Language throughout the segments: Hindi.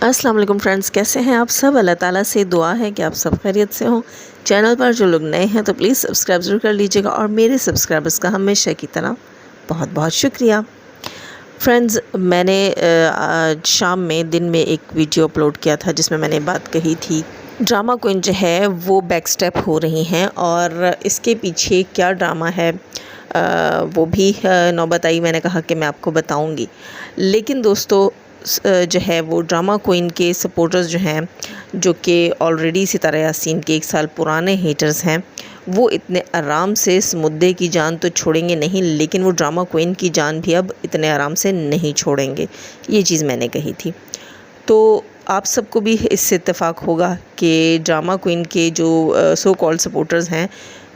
अस्सलाम वालेकुम फ्रेंड्स, कैसे हैं आप सब। अल्लाह ताला से दुआ है कि आप सब खैरियत से हों। चैनल पर जो लोग नए हैं तो प्लीज़ सब्सक्राइब ज़रूर कर लीजिएगा और मेरे सब्सक्राइबर्स का हमेशा की तरह बहुत बहुत शुक्रिया। फ्रेंड्स, मैंने आज शाम में दिन में एक वीडियो अपलोड किया था जिसमें मैंने बात कही थी ड्रामा क्वीन जो है वो बैक स्टेप हो रही हैं और इसके पीछे क्या ड्रामा है वो भी नौबत आई। मैंने कहा कि मैं आपको बताऊंगी। लेकिन दोस्तों जो है वो ड्रामा क्वीन के सपोर्टर्स जो हैं, जो कि ऑलरेडी सितारा यासीन के 1 साल पुराने हेटर्स हैं, वो इतने आराम से इस मुद्दे की जान तो छोड़ेंगे नहीं, लेकिन वो ड्रामा क्वीन की जान भी अब इतने आराम से नहीं छोड़ेंगे। ये चीज़ मैंने कही थी। तो आप सबको भी इससे इत्तेफाक होगा कि ड्रामा क्वीन के जो सो कॉल्ड सपोर्टर्स हैं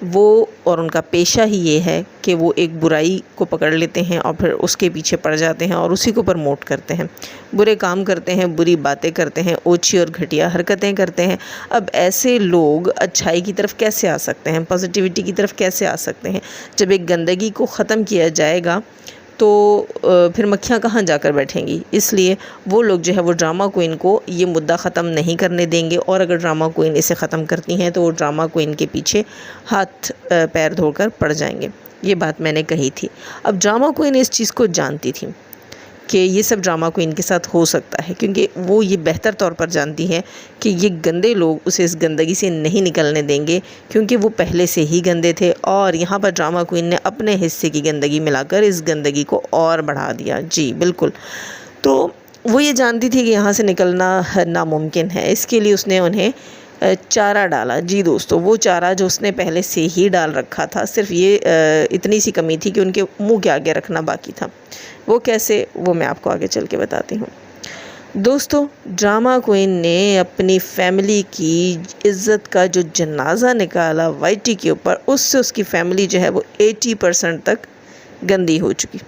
वो और उनका पेशा ही ये है कि वो एक बुराई को पकड़ लेते हैं और फिर उसके पीछे पड़ जाते हैं और उसी को प्रमोट करते हैं, बुरे काम करते हैं, बुरी बातें करते हैं, ओछी और घटिया हरकतें करते हैं। अब ऐसे लोग अच्छाई की तरफ कैसे आ सकते हैं, पॉजिटिविटी की तरफ कैसे आ सकते हैं? जब एक गंदगी को ख़त्म किया जाएगा तो फिर मक्खियाँ कहाँ जाकर बैठेंगी। इसलिए वो लोग जो है वो ड्रामा क्वीन को ये मुद्दा ख़त्म नहीं करने देंगे और अगर ड्रामा क्वीन इसे ख़त्म करती हैं तो वो ड्रामा क्वीन के पीछे हाथ पैर धोकर पड़ जाएंगे। ये बात मैंने कही थी। अब ड्रामा क्वीन इस चीज़ को जानती थी कि ये सब ड्रामा क्वीन के साथ हो सकता है, क्योंकि वो ये बेहतर तौर पर जानती है कि ये गंदे लोग उसे इस गंदगी से नहीं निकलने देंगे, क्योंकि वो पहले से ही गंदे थे और यहाँ पर ड्रामा क्वीन ने अपने हिस्से की गंदगी मिलाकर इस गंदगी को और बढ़ा दिया। जी बिल्कुल। तो वो ये जानती थी कि यहाँ से निकलना नामुमकिन है। इसके लिए उसने उन्हें चारा डाला। जी दोस्तों, वो चारा जो उसने पहले से ही डाल रखा था, सिर्फ ये इतनी सी कमी थी कि उनके मुंह के आगे रखना बाकी था। वो कैसे, वो मैं आपको आगे चल के बताती हूँ। दोस्तों, ड्रामा क्वीन ने अपनी फैमिली की इज़्ज़त का जो जनाजा निकाला वाईटी के ऊपर, उससे उसकी फैमिली जो है वो 80% तक गंदी हो चुकी।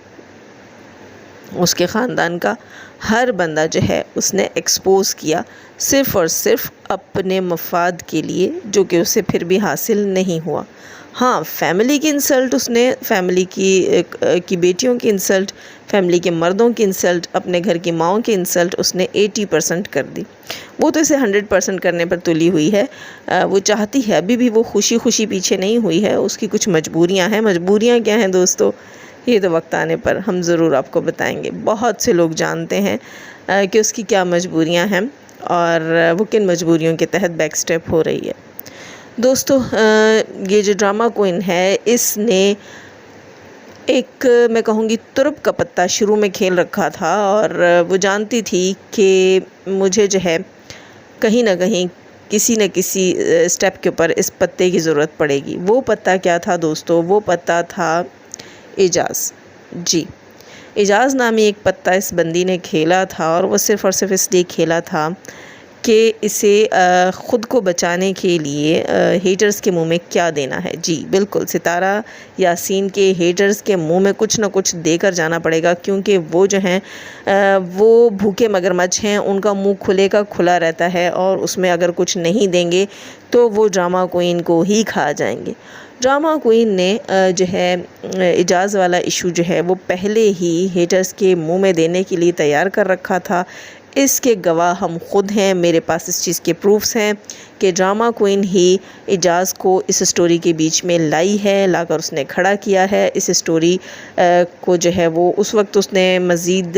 उसके ख़ानदान का हर बंदा जो है उसने एक्सपोज़ किया, सिर्फ़ और सिर्फ अपने मफाद के लिए, जो कि उसे फिर भी हासिल नहीं हुआ। हाँ, फैमिली की इंसल्ट उसने, फैमिली की बेटियों की इंसल्ट, फैमिली के मर्दों की इंसल्ट, अपने घर की माँओं की इंसल्ट उसने 80% कर दी। वो तो इसे 100% करने पर तुली हुई है। वो चाहती है, अभी भी वो खुशी खुशी पीछे नहीं हुई है, उसकी कुछ मजबूरियाँ हैं। मजबूरियाँ क्या हैं दोस्तों, ये तो वक्त आने पर हम ज़रूर आपको बताएंगे। बहुत से लोग जानते हैं कि उसकी क्या मजबूरियां हैं और वो किन मजबूरियों के तहत बैक स्टेप हो रही है। दोस्तों, ये जो ड्रामा क्वीन है, इसने एक, मैं कहूँगी, तुरप का पत्ता शुरू में खेल रखा था और वो जानती थी कि मुझे जो है कहीं ना कहीं किसी न किसी स्टेप के ऊपर इस पत्ते की ज़रूरत पड़ेगी। वो पत्ता क्या था दोस्तों? वो पत्ता था एजाज़। जी, एजाज़ नामी एक पत्ता इस बंदी ने खेला था और वो सिर्फ़ और सिर्फ इसलिए खेला था कि इसे ख़ुद को बचाने के लिए हेटर्स के मुंह में क्या देना है। जी बिल्कुल, सितारा यासीन के हेटर्स के मुंह में कुछ ना कुछ देकर जाना पड़ेगा, क्योंकि वो जो हैं वो भूखे मगरमच्छ हैं। उनका मुंह खुले का खुला रहता है और उसमें अगर कुछ नहीं देंगे तो वो ड्रामा क्वीन को ही खा जाएंगे। ड्रामा क्वीन ने जो है एजाज़ वाला इशू जो है वो पहले ही हेटर्स के मुंह में देने के लिए तैयार कर रखा था। इसके गवाह हम खुद हैं। मेरे पास इस चीज़ के प्रूफ्स हैं कि ड्रामा क्वीन ही एजाज़ को इस स्टोरी के बीच में लाई है, लाकर उसने खड़ा किया है। इस स्टोरी को जो है वो उस वक्त उसने मज़ीद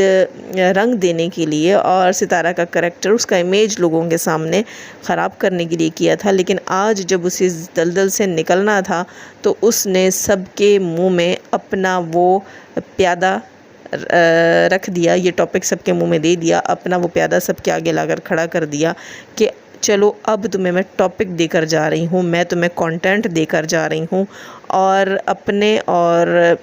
रंग देने के लिए और सितारा का करैक्टर, उसका इमेज लोगों के सामने ख़राब करने के लिए किया था। लेकिन आज जब उसे इस दलदल से निकलना था तो उसने सबके मुंह में अपना वो प्यादा रख दिया, ये टॉपिक सबके मुंह में दे दिया, अपना वो प्यादा सबके आगे लाकर खड़ा कर दिया कि चलो अब तुम्हें मैं टॉपिक देकर जा रही हूँ, मैं तुम्हें कंटेंट देकर जा रही हूँ और अपने और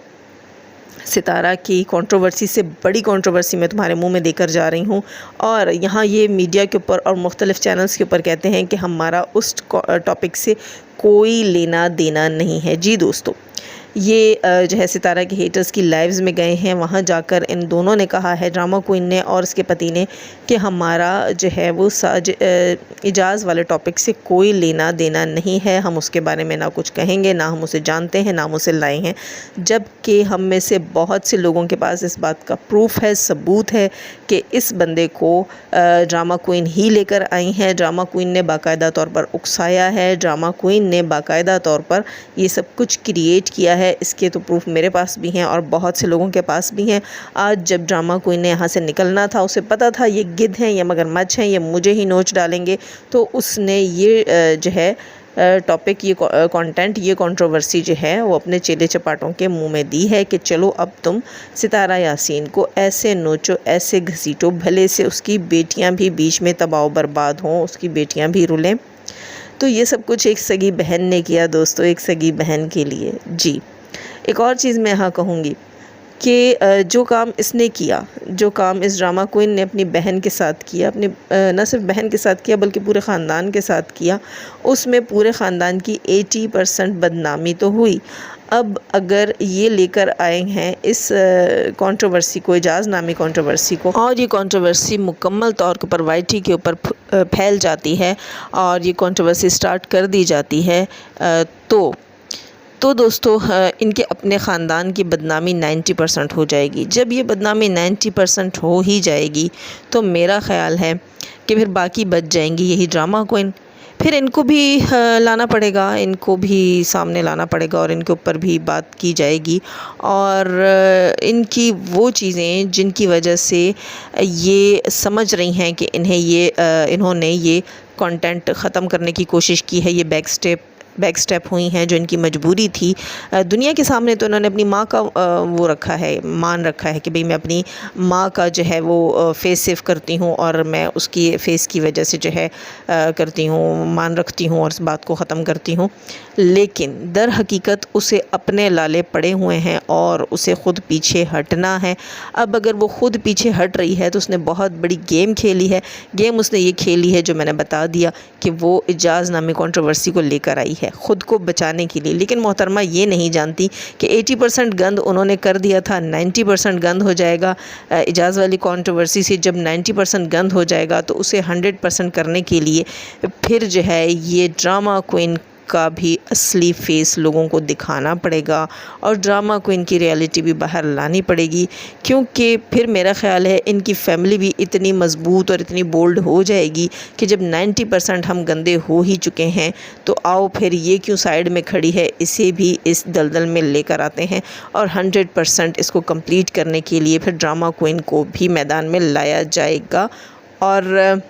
सितारा की कंट्रोवर्सी से बड़ी कंट्रोवर्सी मैं तुम्हारे मुंह में देकर जा रही हूँ। और यहाँ ये मीडिया के ऊपर और मुख्तलिफ़ चैनल्स के ऊपर कहते हैं कि हमारा उस टॉपिक से कोई लेना देना नहीं है। जी दोस्तों, ये जो है सितारा के हेटर्स की लाइव्स में गए हैं। वहाँ जाकर इन दोनों ने कहा है, ड्रामा क्वीन ने और उसके पति ने, कि हमारा जो है वो इजाज़ वाले टॉपिक से कोई लेना देना नहीं है, हम उसके बारे में ना कुछ कहेंगे, ना हम उसे जानते हैं, ना हम उसे लाए हैं। जबकि हम में से बहुत से लोगों के पास इस बात का प्रूफ है, सबूत है कि इस बंदे को ड्रामा क्वीन ही लेकर आई हैं। ड्रामा क्वीन ने बाकायदा तौर पर उकसाया है, ड्रामा क्वीन ने बाकायदा तौर पर ये सब कुछ क्रिएट किया है। इसके तो प्रूफ मेरे पास भी हैं और बहुत से लोगों के पास भी हैं। आज जब ड्रामा क्वीन ने यहाँ से निकलना था, उसे पता था ये गिद्ध हैं, ये मगरमच्छ हैं, ये मुझे ही नोच डालेंगे, तो उसने ये जो है टॉपिक, ये कंटेंट, ये कंट्रोवर्सी जो है वो अपने चेले चपाटों के मुंह में दी है कि चलो अब तुम सितारा यासीन को ऐसे नोचो, ऐसे घसीटो, भले से उसकी बेटियां भी बीच में तबाह बर्बाद हों, उसकी बेटियां भी रुलें। तो ये सब कुछ एक सगी बहन ने किया दोस्तों, एक सगी बहन के लिए। जी, एक और चीज़ मैं यहाँ कहूँगी कि जो काम इसने किया, जो काम इस ड्रामा क्वीन ने अपनी बहन के साथ किया, अपनी न सिर्फ बहन के साथ किया बल्कि पूरे ख़ानदान के साथ किया, उसमें पूरे ख़ानदान की 80% बदनामी तो हुई। अब अगर ये लेकर आए हैं इस कंट्रोवर्सी को, इजाज़ नामी कंट्रोवर्सी को, और ये कंट्रोवर्सी मुकम्मल तौर पर वाईटी के ऊपर फैल जाती है और ये कंट्रोवर्सी स्टार्ट कर दी जाती है, तो दोस्तों इनके अपने ख़ानदान की बदनामी 90% हो जाएगी। जब ये बदनामी 90% हो ही जाएगी तो मेरा ख़्याल है कि फिर बाकी बच जाएंगी यही ड्रामा क्वीन। फिर इनको भी लाना पड़ेगा, इनको भी सामने लाना पड़ेगा और इनके ऊपर भी बात की जाएगी। और इनकी वो चीज़ें जिनकी वजह से ये समझ रही हैं कि इन्होंने ये कंटेंट ख़त्म करने की कोशिश की है, ये बैक स्टेप हुई हैं, जो इनकी मजबूरी थी। दुनिया के सामने तो इन्होंने अपनी माँ का वो रखा है, मान रखा है कि भाई मैं अपनी माँ का जो है वो फेस सेव करती हूँ और मैं उसकी फेस की वजह से जो है करती हूँ, मान रखती हूँ और इस बात को ख़त्म करती हूँ। लेकिन दर हकीकत उसे अपने लाले पड़े हुए हैं और उसे ख़ुद पीछे हटना है। अब अगर वो ख़ुद पीछे हट रही है तो उसने बहुत बड़ी गेम खेली है। गेम उसने ये खेली है जो मैंने बता दिया कि वो इजाज़ नामी कंट्रोवर्सी को लेकर आई है ख़ुद को बचाने के लिए। लेकिन मोहतरमा ये नहीं जानती कि 80% गंद उन्होंने कर दिया था, 90% गंद हो जाएगा इजाज़ वाली कंट्रोवर्सी से। जब 90% गंद हो जाएगा तो उसे 100% करने के लिए फिर जो है ये ड्रामा क्वीन का भी असली फेस लोगों को दिखाना पड़ेगा और ड्रामा क्वीन की रियलिटी भी बाहर लानी पड़ेगी। क्योंकि फिर मेरा ख़्याल है इनकी फैमिली भी इतनी मज़बूत और इतनी बोल्ड हो जाएगी कि जब 90% हम गंदे हो ही चुके हैं तो आओ फिर ये क्यों साइड में खड़ी है, इसे भी इस दलदल में लेकर आते हैं और 100% इसको कंप्लीट करने के लिए फिर ड्रामा क्वीन को भी मैदान में लाया जाएगा। और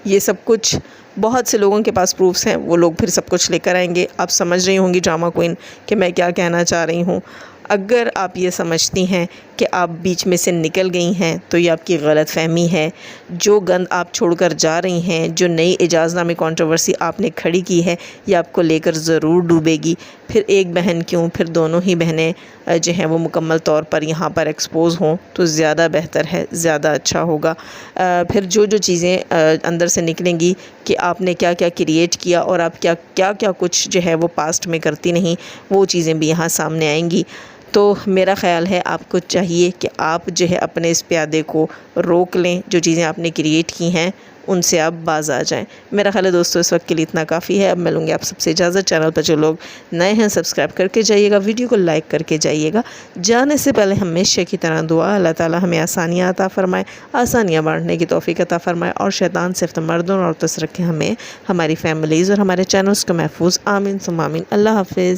ये सब कुछ बहुत से लोगों के पास प्रूफ्स हैं, वो लोग फिर सब कुछ लेकर आएंगे। आप समझ रही होंगी ड्रामा क्वीन कि मैं क्या कहना चाह रही हूँ। अगर आप ये समझती हैं कि आप बीच में से निकल गई हैं तो ये आपकी गलत फ़हमी है। जो गंद आप छोड़कर जा रही हैं, जो नई इजाज़नामे कंट्रोवर्सी आपने खड़ी की है, ये आपको लेकर ज़रूर डूबेगी। फिर एक बहन क्यों, फिर दोनों ही बहनें जो हैं वो मुकम्मल तौर पर यहाँ पर एक्सपोज़ हों तो ज़्यादा बेहतर है, ज़्यादा अच्छा होगा। फिर जो चीज़ें अंदर से निकलेंगी कि आपने क्या क्या क्रिएट किया और आप क्या कुछ जो है वो पास्ट में करती नहीं, वो चीज़ें भी यहाँ सामने आएंगी। तो मेरा ख़्याल है आपको चाहिए कि आप जो है अपने इस प्यादे को रोक लें। जो चीज़ें आपने क्रिएट की हैं उनसे आप बाज आ जाएं। मेरा ख्याल है दोस्तों इस वक्त के लिए इतना काफ़ी है। अब मिलूँगी आप सबसे इजाज़त। चैनल पर जो लोग नए हैं सब्सक्राइब करके जाइएगा, वीडियो को लाइक करके जाइएगा। जाने से पहले हमेशा की तरह दुआ, अल्लाह ताला हमें आसानियाँ अता फ़रमाए, आसानियाँ बांटने की तौफ़ीक अता फ़रमाए और शैतान से मर्दों और औरतों से रखें हमें, हमारी फैमिलीज़ और हमारे चैनल्स को महफूज। आमीन सुम्मा आमीन। अल्लाह हाफ़िज़।